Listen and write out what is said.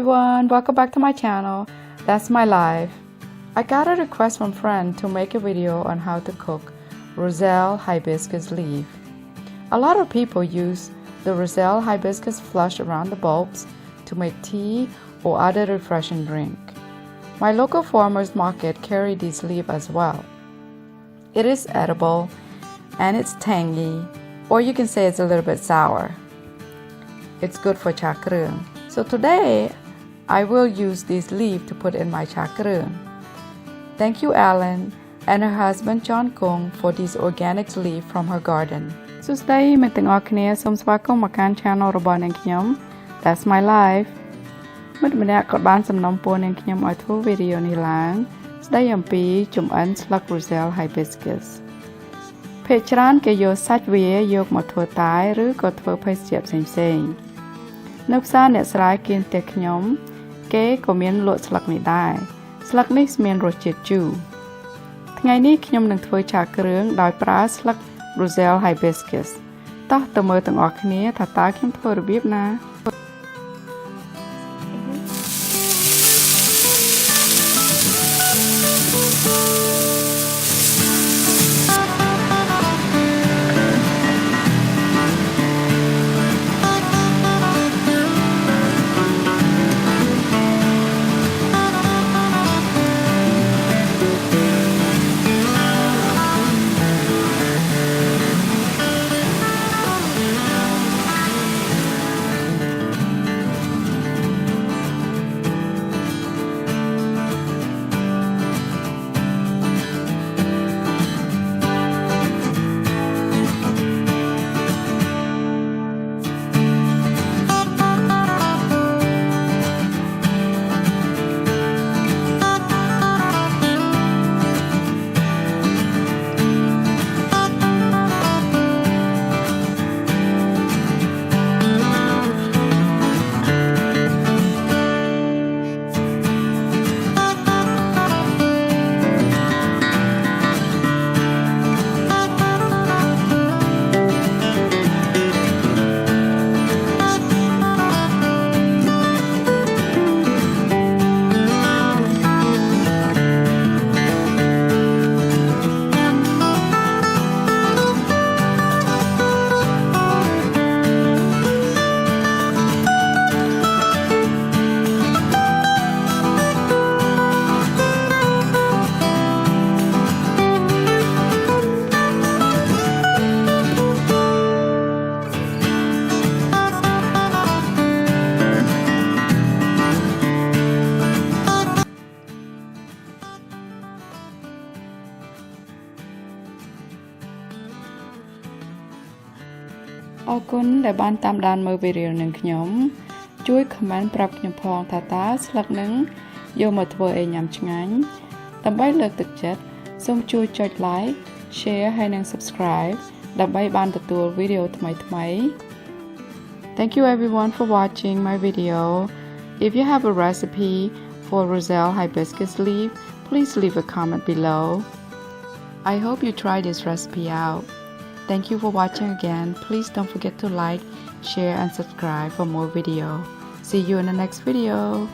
everyone, welcome back to my channel. That's my life. I got a request from a friend to make a video on how to cook Roselle Hibiscus leaf. A lot of people use the Roselle Hibiscus flush around the bulbs to make tea or other refreshing drink. My local farmers market carry these leaves as well. It is edible and it's tangy, or you can say it's a little bit sour. It's good for cha kreung. So today I will use this leaf to put in my cha kreung. Thank you Alan and her husband John Kong for these organic leaf from her garden. សួស្តីអ្នកទាំងអស់គ្នាសូមស្វាគមន៍មកកាន់ channel របស់នាងខ្ញុំ That's my life មិត្តម្នាក់ក៏បានសំណូមពរនាងខ្ញុំឲ្យធ្វើវីដេអូនេះឡើងស្ដីអំពីចម្អិនស្លឹក Roselle Hibiscus ភាគច្រើនគេយកសាច់វាយកមកធ្វើតែឬក៏ធ្វើភេសជ្ជៈផ្សេងៗនៅផ្សារអ្នកស្រាយគៀនផ្ទះខ្ញុំគេក៏មានលក់ស្លឹកនេះដែរស្លឹកនេះមានរសជាតិជូរថ្ងៃនេះខ្ញុំនឹងធ្វើឆាគ្រឿងដោយប្រើស្លឹក Roselle Hibiscus តោះទៅមើលទាំងអស់គ្នាថាតើខ្ញុំធ្វើរបៀបណាអរគុណដែលបានតាមដានមើលវីដេអូនឹងខ្ញុំជួយ comment ប្រាប់ខ្ញុំផងថាតើស្លឹកនឹងយកមកធ្វើអីញ៉ាំឆ្ងាញ់ដើម្បីលើកទឹកចិត្តសូមជួយចុច like share ហើយនិង subscribe ដើម្បីបានទទួលវីដេអូថ្មីៗ Thank you everyone for watching my video. If you have a recipe for Roselle Hibiscus leaf, please leave a comment below. I hope you try this recipe out. Thank you for watching again. Please don't forget to like, share and subscribe for more video. See you in the next video.